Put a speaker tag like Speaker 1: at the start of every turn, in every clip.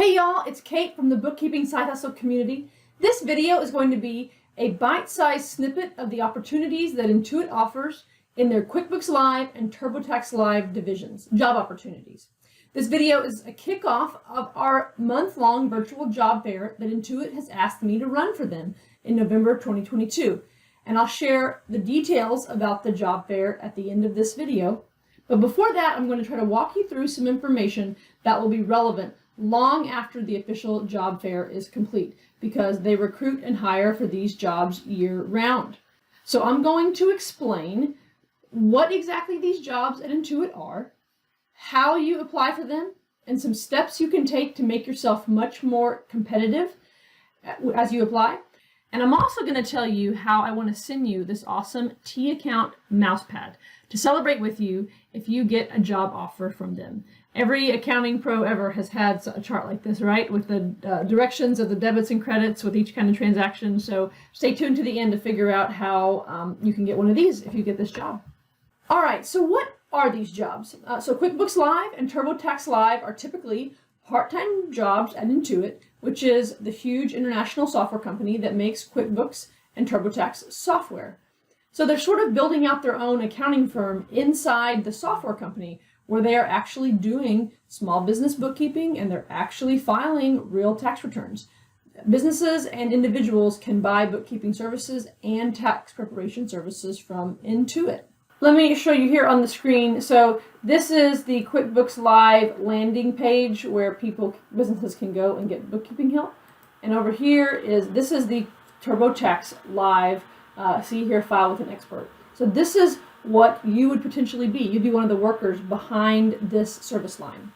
Speaker 1: Hey y'all, it's Kate from the Bookkeeping Side Hustle community. This video is going to be a bite-sized snippet of the opportunities that Intuit offers in their QuickBooks Live and TurboTax Live divisions, job opportunities. This video is a kickoff of our month-long virtual job fair that Intuit has asked me to run for them in November 2022. And I'll share the details about the job fair at the end of this video. But before that, I'm going to try to walk you through some information that will be relevant long after the official job fair is complete, because they recruit and hire for these jobs year-round. So I'm going to explain what exactly these jobs at Intuit are, how you apply for them, and some steps you can take to make yourself much more competitive as you apply. And I'm also going to tell you how I want to send you this awesome T-account mousepad to celebrate with you if you get a job offer from them. Every accounting pro ever has had a chart like this, right? With the directions of the debits and credits with each kind of transaction. So stay tuned to the end to figure out how you can get one of these if you get this job. All right, so what are these jobs? So QuickBooks Live and TurboTax Live are typically part-time jobs at Intuit, which is the huge international software company that makes QuickBooks and TurboTax software. So they're sort of building out their own accounting firm inside the software company, where they are actually doing small business bookkeeping and they're actually filing real tax returns. Businesses and individuals can buy bookkeeping services and tax preparation services from Intuit. Let me show you here on the screen. So this is the QuickBooks Live landing page where businesses can go and get bookkeeping help. And over here this is the TurboTax Live, see here, file with an expert. So this is what you would potentially be. You'd be one of the workers behind this service line.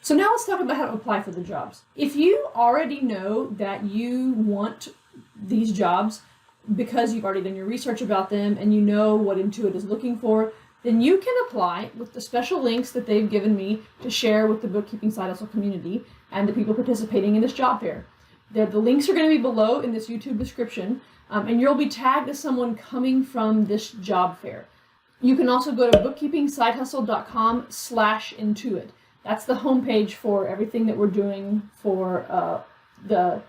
Speaker 1: So now let's talk about how to apply for the jobs. If you already know that you want these jobs because you've already done your research about them and you know what Intuit is looking for, then you can apply with the special links that they've given me to share with the Bookkeeping Side Hustle community and the people participating in this job fair. The links are going to be below in this YouTube description, and you'll be tagged as someone coming from this job fair. You can also go to bookkeepingsidehustle.com/Intuit. That's the homepage for everything that we're doing for the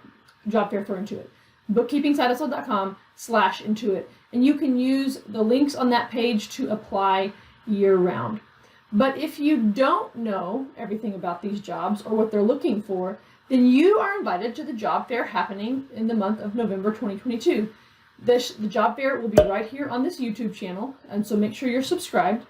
Speaker 1: job fair for Intuit. bookkeepingsidehustle.com/Intuit. And you can use the links on that page to apply year-round. But if you don't know everything about these jobs or what they're looking for, then you are invited to the job fair happening in the month of November 2022. The job fair will be right here on this YouTube channel, and so make sure you're subscribed.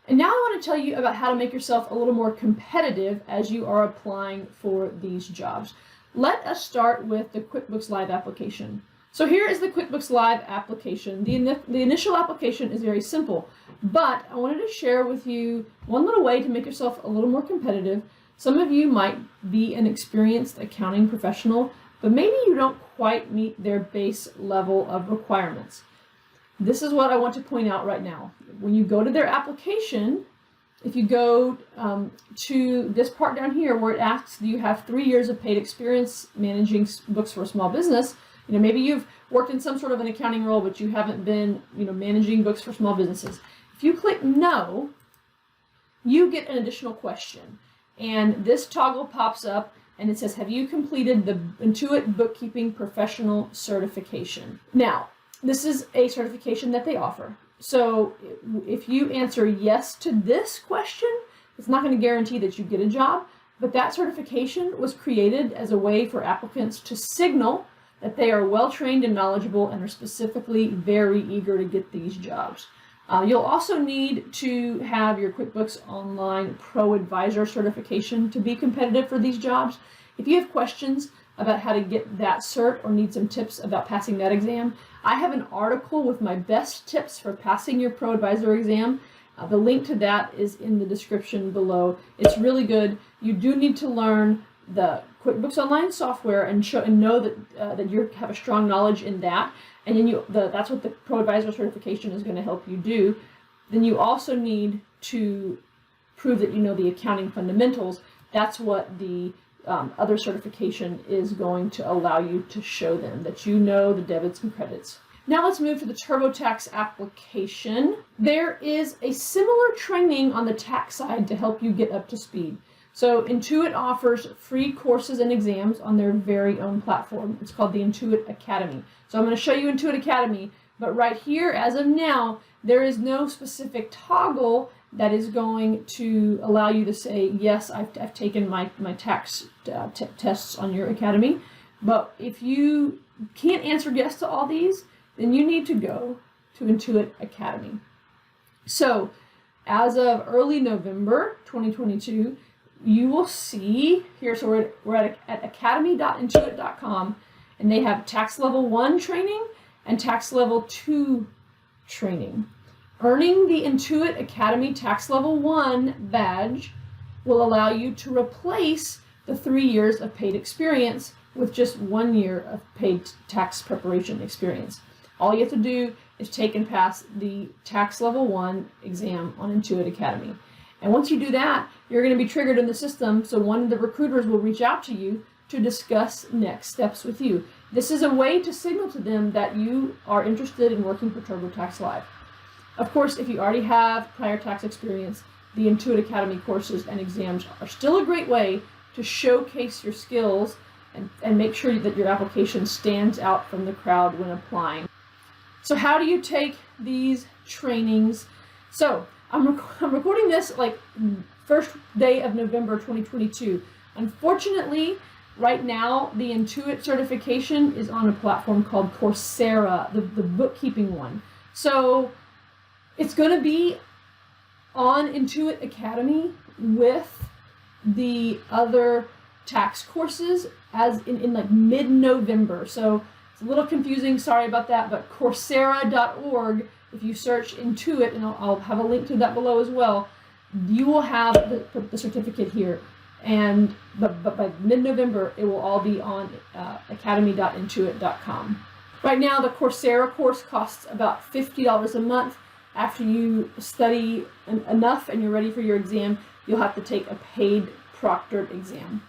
Speaker 1: And now I want to tell you about how to make yourself a little more competitive as you are applying for these jobs. Let us start with the QuickBooks Live application. So here is the QuickBooks Live application. The initial application is very simple, but I wanted to share with you one little way to make yourself a little more competitive. Some of you might be an experienced accounting professional, but maybe you don't quite meet their base level of requirements. This is what I want to point out right now. When you go to their application, if you go to this part down here where it asks, do you have 3 years of paid experience managing books for a small business? Maybe you've worked in some sort of an accounting role, but you haven't been, managing books for small businesses. If you click no, you get an additional question. And this toggle pops up and it says, have you completed the Intuit Bookkeeping Professional Certification? Now, this is a certification that they offer. So if you answer yes to this question, it's not going to guarantee that you get a job, but that certification was created as a way for applicants to signal that they are well-trained and knowledgeable and are specifically very eager to get these jobs. You'll also need to have your QuickBooks Online Pro Advisor certification to be competitive for these jobs. If you have questions about how to get that cert or need some tips about passing that exam, I have an article with my best tips for passing your Pro Advisor exam. The link to that is in the description below. It's really good. You do need to learn the QuickBooks Online software and know that you have a strong knowledge in that. And then that's what the Pro Advisor certification is going to help you do. Then you also need to prove that you know the accounting fundamentals. That's what the other certification is going to allow you to show them, that you know the debits and credits. Now let's move to the TurboTax application. There is a similar training on the tax side to help you get up to speed. So Intuit offers free courses and exams on their very own platform. It's called the Intuit Academy. So I'm going to show you Intuit Academy, but right here, as of now, there is no specific toggle that is going to allow you to say, yes, I've taken my tax tests on your Academy. But if you can't answer yes to all these, then you need to go to Intuit Academy. So as of early November 2022, you will see here, so we're at academy.intuit.com, and they have tax level 1 training and tax level 2 training. Earning the Intuit Academy Tax Level 1 badge will allow you to replace the 3 years of paid experience with just 1 year of paid tax preparation experience. All you have to do is take and pass the Tax Level 1 exam on Intuit Academy. And once you do that, you're going to be triggered in the system, so one of the recruiters will reach out to you to discuss next steps with you. This is a way to signal to them that you are interested in working for TurboTax Live. Of course, if you already have prior tax experience, the Intuit Academy courses and exams are still a great way to showcase your skills and make sure that your application stands out from the crowd when applying. So how do you take these trainings? So I'm recording this like first day of November 2022. Unfortunately, right now, the Intuit certification is on a platform called Coursera, the bookkeeping one. So it's going to be on Intuit Academy with the other tax courses as in like mid-November. So it's a little confusing, sorry about that, but Coursera.org, if you search Intuit, and I'll have a link to that below as well, you will have the certificate here. But by mid-November, it will all be on academy.intuit.com. Right now, the Coursera course costs about $50 a month. After you study enough and you're ready for your exam, you'll have to take a paid proctored exam.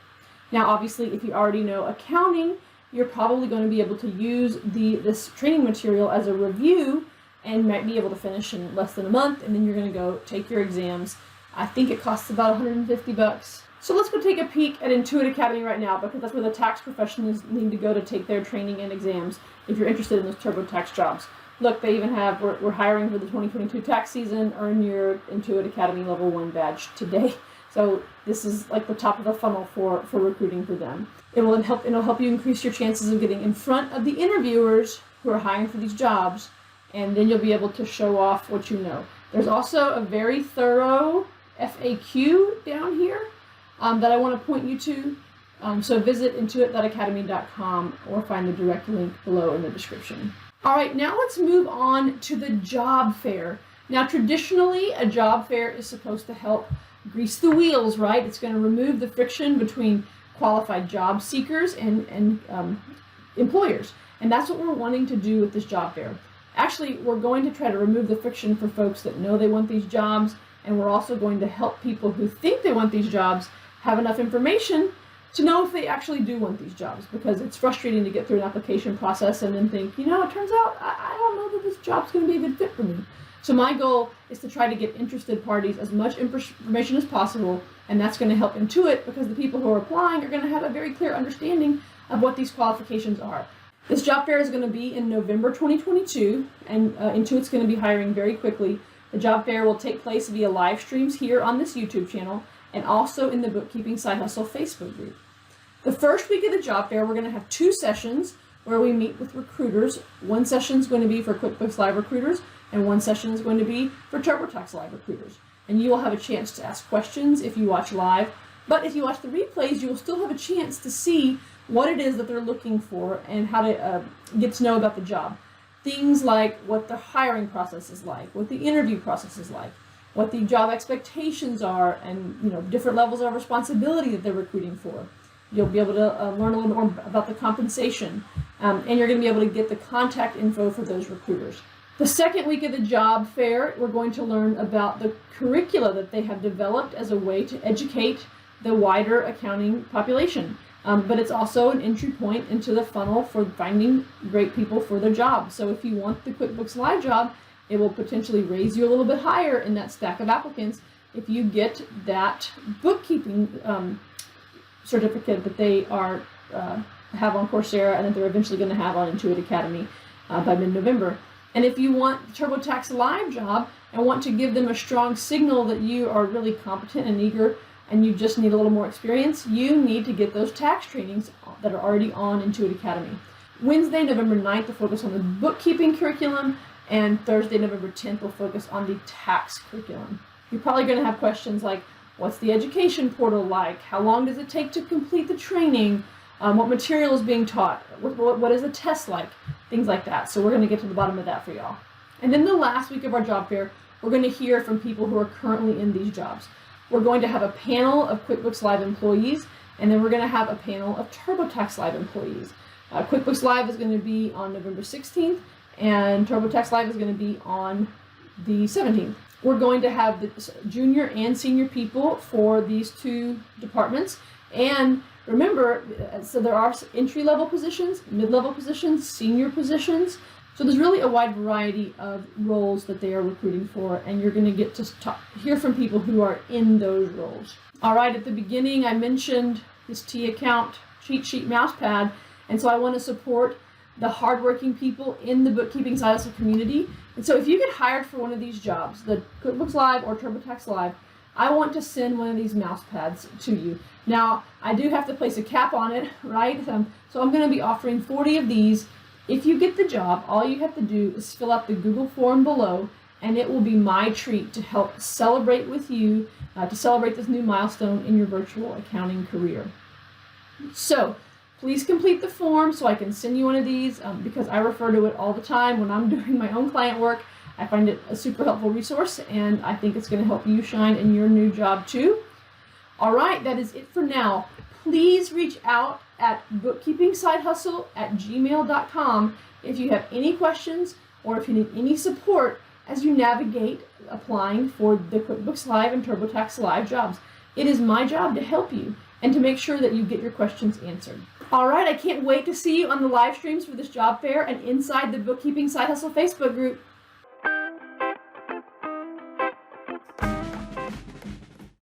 Speaker 1: Now, obviously, if you already know accounting, you're probably going to be able to use this training material as a review and might be able to finish in less than a month, and then you're going to go take your exams. I think it costs about $150. So let's go take a peek at Intuit Academy right now, because that's where the tax professionals need to go to take their training and exams if you're interested in those TurboTax jobs. Look, they even have, we're hiring for the 2022 tax season. Earn your Intuit Academy Level 1 badge today. So this is like the top of the funnel for recruiting for them. It'll help you increase your chances of getting in front of the interviewers who are hiring for these jobs, and then you'll be able to show off what you know. There's also a very thorough FAQ down here that I want to point you to. So visit intuit.academy.com or find the direct link below in the description. All right, now let's move on to the job fair. Now, traditionally, a job fair is supposed to help grease the wheels, right? It's going to remove the friction between qualified job seekers and employers. And that's what we're wanting to do with this job fair. Actually, we're going to try to remove the friction for folks that know they want these jobs, and we're also going to help people who think they want these jobs have enough information to know if they actually do want these jobs, because it's frustrating to get through an application process and then think, you know, it turns out I don't know that this job's going to be a good fit for me. So my goal is to try to get interested parties as much information as possible, and that's going to help Intuit, because the people who are applying are going to have a very clear understanding of what these qualifications are. This job fair is going to be in November 2022, and Intuit's going to be hiring very quickly. The job fair will take place via live streams here on this YouTube channel and also in the Bookkeeping Side Hustle Facebook group. The first week of the job fair, we're going to have 2 sessions where we meet with recruiters. One session is going to be for QuickBooks Live recruiters, and one session is going to be for TurboTax Live recruiters. And you will have a chance to ask questions if you watch live, but if you watch the replays, you will still have a chance to see what it is that they're looking for and how to get to know about the job. Things like what the hiring process is like, what the interview process is like, what the job expectations are, and different levels of responsibility that they're recruiting for. You'll be able to learn a little bit more about the compensation, and you're going to be able to get the contact info for those recruiters. The second week of the job fair, we're going to learn about the curricula that they have developed as a way to educate the wider accounting population. But it's also an entry point into the funnel for finding great people for their job. So if you want the QuickBooks Live job, it will potentially raise you a little bit higher in that stack of applicants if you get that bookkeeping certificate that they are have on Coursera and that they're eventually going to have on Intuit Academy by mid-November. And if you want the TurboTax Live job and want to give them a strong signal that you are really competent and eager and you just need a little more experience, you need to get those tax trainings that are already on Intuit Academy. Wednesday, November 9th, will focus on the bookkeeping curriculum, and Thursday, November 10th, will focus on the tax curriculum. You're probably going to have questions like, what's the education portal like? How long does it take to complete the training? What material is being taught? What is a test like? Things like that. So we're going to get to the bottom of that for y'all. And then the last week of our job fair, we're going to hear from people who are currently in these jobs. We're going to have a panel of QuickBooks Live employees, and then we're going to have a panel of TurboTax Live employees. QuickBooks Live is going to be on November 16th, and TurboTax Live is going to be on the 17th. We're going to have the junior and senior people for these two departments. And remember, so there are entry-level positions, mid-level positions, senior positions. So there's really a wide variety of roles that they are recruiting for, and you're going to get to hear from people who are in those roles. All right, at the beginning I mentioned this T account cheat sheet mousepad, and so I want to support the hardworking people in the bookkeeping side hustle community. And so if you get hired for one of these jobs, the QuickBooks Live or TurboTax Live, I want to send one of these mouse pads to you. Now, I do have to place a cap on it, right? So I'm going to be offering 40 of these. If you get the job, all you have to do is fill out the Google form below, and it will be my treat to help celebrate with you, to celebrate this new milestone in your virtual accounting career. So please complete the form so I can send you one of these, because I refer to it all the time when I'm doing my own client work. I find it a super helpful resource, and I think it's going to help you shine in your new job too. All right, that is it for now. Please reach out at bookkeepingsidehustle@gmail.com if you have any questions or if you need any support as you navigate applying for the QuickBooks Live and TurboTax Live jobs. It is my job to help you and to make sure that you get your questions answered. All right, I can't wait to see you on the live streams for this job fair and inside the Bookkeeping Side Hustle Facebook group.